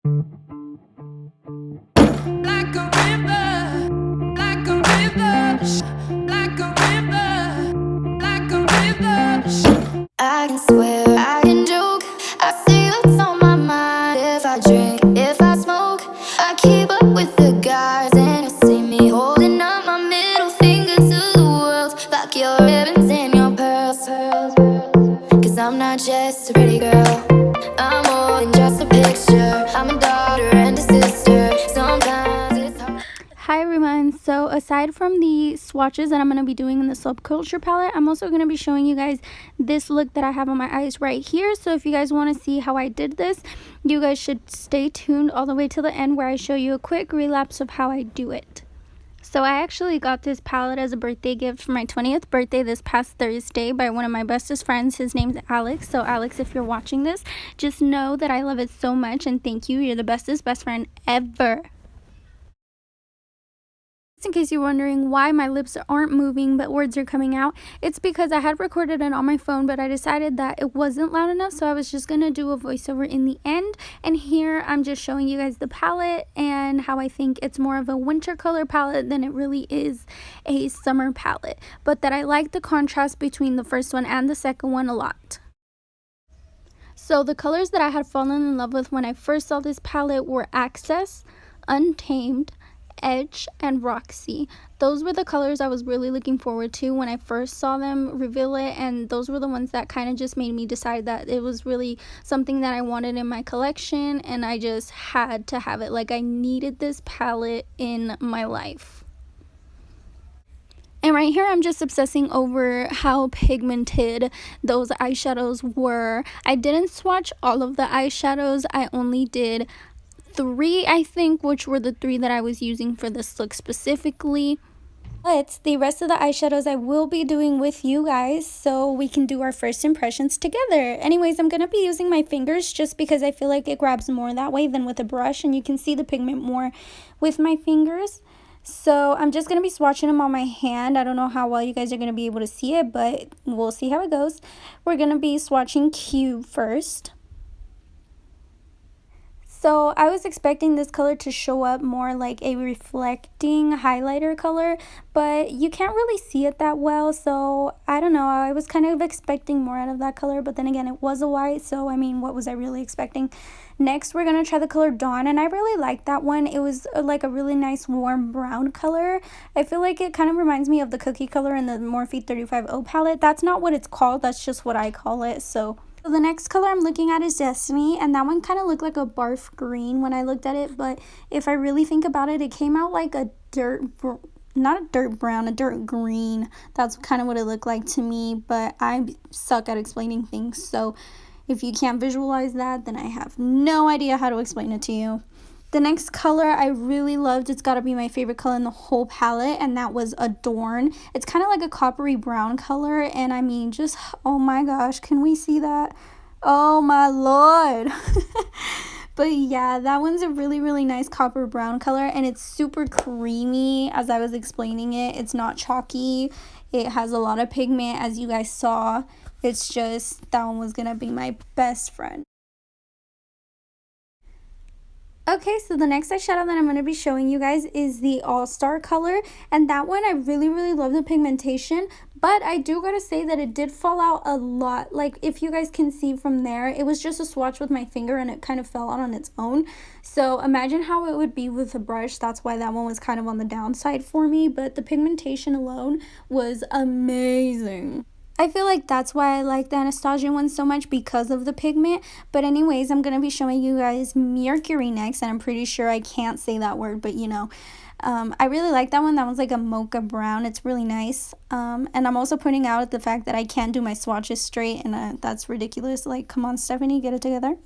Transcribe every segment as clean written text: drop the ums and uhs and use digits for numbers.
Like a river, like a river, like a river, like a river. I can swear, I can joke, I see what's on my mind. If I drink, if I smoke, I keep up with the guys. And you see me holding up my middle finger to the world. Like your ribbons and your pearls. Cause I'm not just a pretty girl, I'm more than just a picture. I'm a daughter and a sister. Sometimes it's hard. Hi everyone, so aside from the swatches that I'm going to be doing in the Subculture palette, I'm also going to be showing you guys this look that I have on my eyes right here. So if you guys want to see how I did this, you guys should stay tuned all the way to the end where I show you a quick relapse of how I do it. So I actually got this palette as a birthday gift for my 20th birthday this past Thursday by one of my bestest friends. His name's Alex. So Alex, if you're watching this, just know that I love it so much and thank you. You're the bestest best friend ever. In case you're wondering why my lips aren't moving but words are coming out, it's because I had recorded it on my phone, but I decided that it wasn't loud enough, so I was just gonna do a voiceover in the end. And here I'm just showing you guys the palette and how I think it's more of a winter color palette than it really is a summer palette, but that I like the contrast between the first one and the second one a lot. So the colors that I had fallen in love with when I first saw this palette were Access, Untamed, Edge, and Roxy. Those were the colors I was really looking forward to when I first saw them reveal it, and those were the ones that kind of just made me decide that it was really something that I wanted in my collection, and I just had to have it. Like, I needed this palette in my life. And right here I'm just obsessing over how pigmented those eyeshadows were. I didn't swatch all of the eyeshadows. I only did 3, I think, which were the 3 that I was using for this look specifically. But the rest of the eyeshadows I will be doing with you guys so we can do our first impressions together. Anyways, I'm going to be using my fingers just because I feel like it grabs more that way than with a brush, and you can see the pigment more with my fingers. So I'm just going to be swatching them on my hand. I don't know how well you guys are going to be able to see it, but we'll see how it goes. We're going to be swatching Cube first. So I was expecting this color to show up more like a reflecting highlighter color, but you can't really see it that well, so I don't know. I was kind of expecting more out of that color, but then again, it was a white, so I mean, what was I really expecting? Next, we're going to try the color Dawn, and I really like that one. It was like a really nice warm brown color. I feel like it kind of reminds me of the cookie color in the Morphe 35O palette. That's not what it's called, that's just what I call it, so the next color I'm looking at is Destiny, and that one kind of looked like a barf green when I looked at it, but if I really think about it, it came out like a not a dirt brown, a dirt green. That's kind of what it looked like to me, but I suck at explaining things, so if you can't visualize that, then I have no idea how to explain it to you. The next color I really loved, it's got to be my favorite color in the whole palette, and that was Adorn. It's kind of like a coppery brown color, and I mean, just, oh my gosh, can we see that? Oh my lord. But yeah, that one's a really, really nice copper brown color, and it's super creamy as I was explaining it. It's not chalky. It has a lot of pigment, as you guys saw. It's just, that one was going to be my best friend. Okay, so the next eyeshadow that I'm going to be showing you guys is the All-Star color, and that one I really, really love the pigmentation, but I do gotta say that it did fall out a lot. Like, if you guys can see from there, it was just a swatch with my finger and it kind of fell out on its own. So imagine how it would be with a brush. That's why that one was kind of on the downside for me, but the pigmentation alone was amazing. I feel like that's why I like the Anastasia one so much, because of the pigment. But anyways, I'm going to be showing you guys Mercury next, and I'm pretty sure I can't say that word, but you know. I really like that one. That one's like a mocha brown. It's really nice. And I'm also pointing out the fact that I can't do my swatches straight, and that's ridiculous. Like, come on, Stephanie, get it together.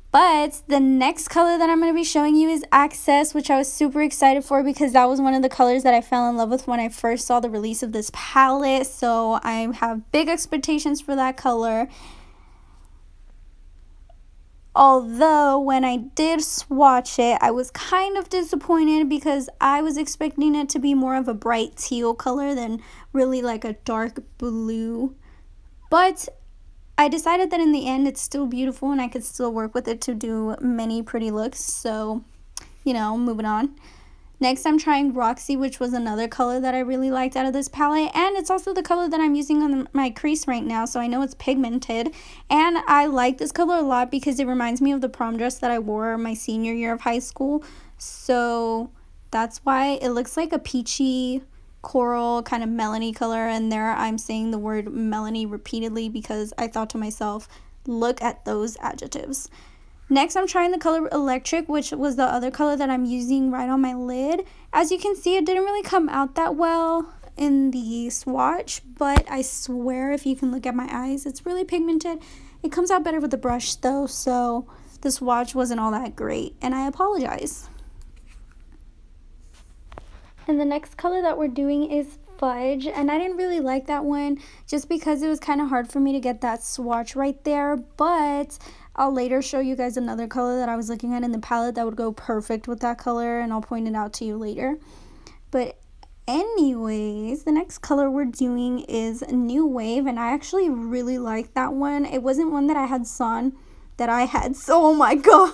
But the next color that I'm going to be showing you is Access, which I was super excited for because that was one of the colors that I fell in love with when I first saw the release of this palette. So I have big expectations for that color. Although when I did swatch it, I was kind of disappointed because I was expecting it to be more of a bright teal color than really like a dark blue. But I decided that in the end it's still beautiful and I could still work with it to do many pretty looks. So, you know, moving on. Next, I'm trying Roxy, which was another color that I really liked out of this palette. And it's also the color that I'm using on my crease right now, so I know it's pigmented. And I like this color a lot because it reminds me of the prom dress that I wore my senior year of high school. So that's why it looks like a peachy coral kind of melony color. And there I'm saying the word melony repeatedly because I thought to myself, look at those adjectives. Next, I'm trying the color Electric, which was the other color that I'm using right on my lid. As you can see, it didn't really come out that well in the swatch, but I swear if you can look at my eyes, it's really pigmented. It comes out better with the brush though, so the swatch wasn't all that great, and I apologize. And the next color that we're doing is Fudge, and I didn't really like that one just because it was kind of hard for me to get that swatch right there, but I'll later show you guys another color that I was looking at in the palette that would go perfect with that color, and I'll point it out to you later. But anyways, the next color we're doing is New Wave, and I actually really like that one. It wasn't one that I had so oh my god.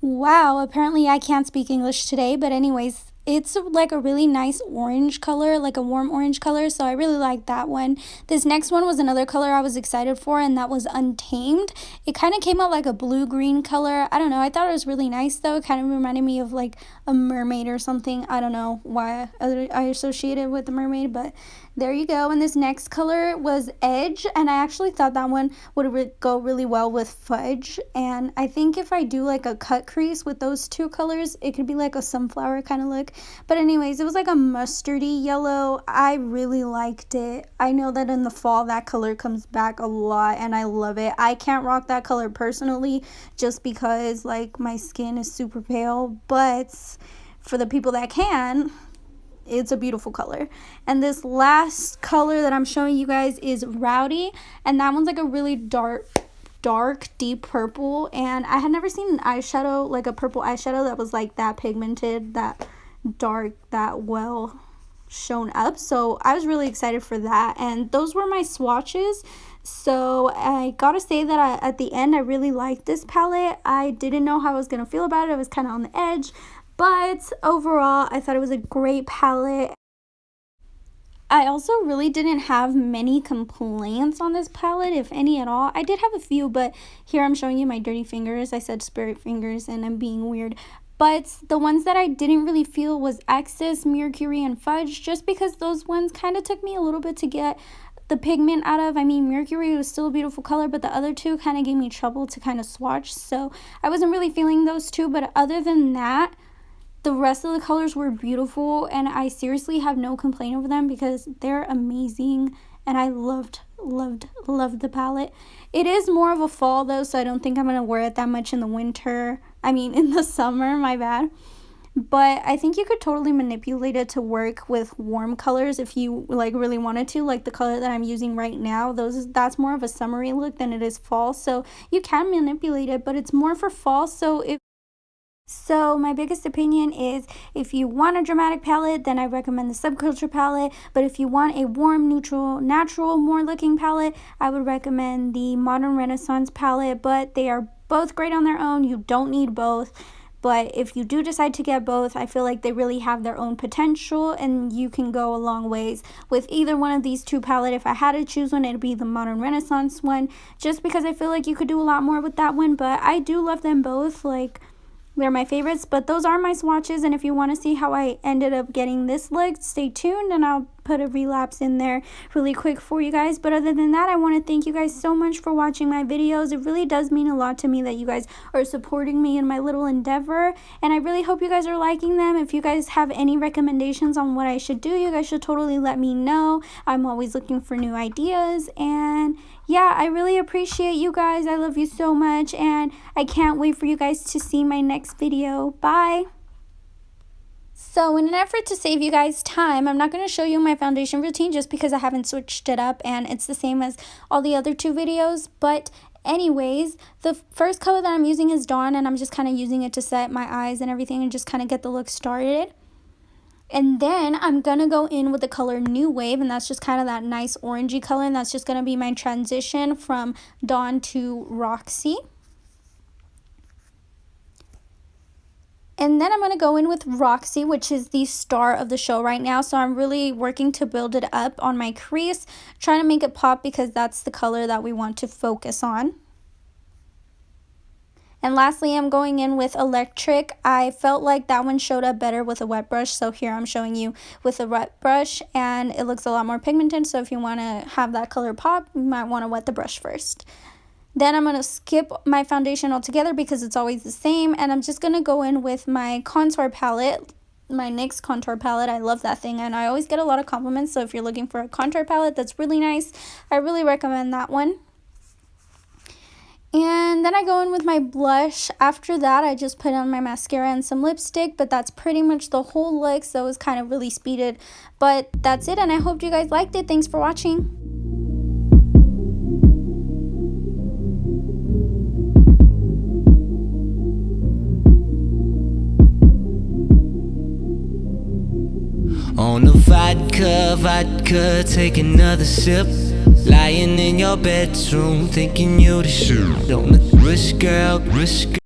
Wow, apparently I can't speak English today, but anyways, it's like a really nice orange color, like a warm orange color, so I really like that one. This next one was another color I was excited for, and that was Untamed. It kind of came out like a blue-green color. I don't know, I thought it was really nice though. It kind of reminded me of like a mermaid or something. I don't know why I associate it with the mermaid, but there you go. And this next color was Edge, and I actually thought that one would go really well with Fudge. And I think if I do like a cut crease with those two colors, it could be like a sunflower kind of look. But anyways, it was like a mustardy yellow. I really liked it. I know that in the fall that color comes back a lot, and I love it. I can't rock that color personally just because like my skin is super pale, but for the people that can, it's a beautiful color. And this last color that I'm showing you guys is Rowdy, and that one's like a really dark deep purple, and I had never seen an eyeshadow, like a purple eyeshadow that was like that pigmented, that dark, that well shown up. So I was really excited for that, and those were my swatches. So I gotta say that at the end I really liked this palette. I didn't know how I was gonna feel about it. I was kind of on the edge, but overall I thought it was a great palette. I also really didn't have many complaints on this palette, if any at all. I did have a few, but here I'm showing you my dirty fingers. I said spirit fingers and I'm being weird. But the ones that I didn't really feel was Axis, Mercury, and Fudge, just because those ones kind of took me a little bit to get the pigment out of. I mean, Mercury was still a beautiful color, but the other two kind of gave me trouble to kind of swatch. So I wasn't really feeling those two, but other than that, the rest of the colors were beautiful, and I seriously have no complaint over them because they're amazing, and I loved the palette. It is more of a fall though, so I don't think I'm going to wear it that much in the winter. I mean, in the summer, my bad. But I think you could totally manipulate it to work with warm colors if you like really wanted to, like the color that I'm using right now. That's more of a summery look than it is fall, so you can manipulate it, but it's more for fall. So my biggest opinion is if you want a dramatic palette, then I recommend the Subculture palette. But if you want a warm, neutral, natural, more looking palette, I would recommend the Modern Renaissance palette. But they are both great on their own. You don't need both. But if you do decide to get both, I feel like they really have their own potential, and you can go a long ways with either one of these two palettes. If I had to choose one, it'd be the Modern Renaissance one, just because I feel like you could do a lot more with that one. But I do love them both. Like, they're my favorites, but those are my swatches, and if you want to see how I ended up getting this look, stay tuned, and I'll put a relapse in there really quick for you guys. But other than that, I want to thank you guys so much for watching my videos. It really does mean a lot to me that you guys are supporting me in my little endeavor, and I really hope you guys are liking them. If you guys have any recommendations on what I should do, you guys should totally let me know. I'm always looking for new ideas, and yeah, I really appreciate you guys. I love you so much, and I can't wait for you guys to see my next video. Bye! So in an effort to save you guys time, I'm not going to show you my foundation routine just because I haven't switched it up and it's the same as all the other two videos. But anyways, the first color that I'm using is Dawn, and I'm just kind of using it to set my eyes and everything and just kind of get the look started. And then I'm going to go in with the color New Wave, and that's just kind of that nice orangey color, and that's just going to be my transition from Dawn to Roxy. And then I'm going to go in with Roxy, which is the star of the show right now. So I'm really working to build it up on my crease, trying to make it pop because that's the color that we want to focus on. And lastly, I'm going in with Electric. I felt like that one showed up better with a wet brush. So here I'm showing you with a wet brush, and it looks a lot more pigmented. So if you want to have that color pop, you might want to wet the brush first. Then I'm going to skip my foundation altogether because it's always the same. And I'm just going to go in with my contour palette, my NYX contour palette. I love that thing, and I always get a lot of compliments. So if you're looking for a contour palette that's really nice, I really recommend that one. And then I go in with my blush. After that, I just put on my mascara and some lipstick, but that's pretty much the whole look, so it was kind of really speeded. But that's it, and I hope you guys liked it. Thanks for watching. On the vodka, take another sip. Lying in your bedroom, thinking you the shit. Don't risk, girl, risk.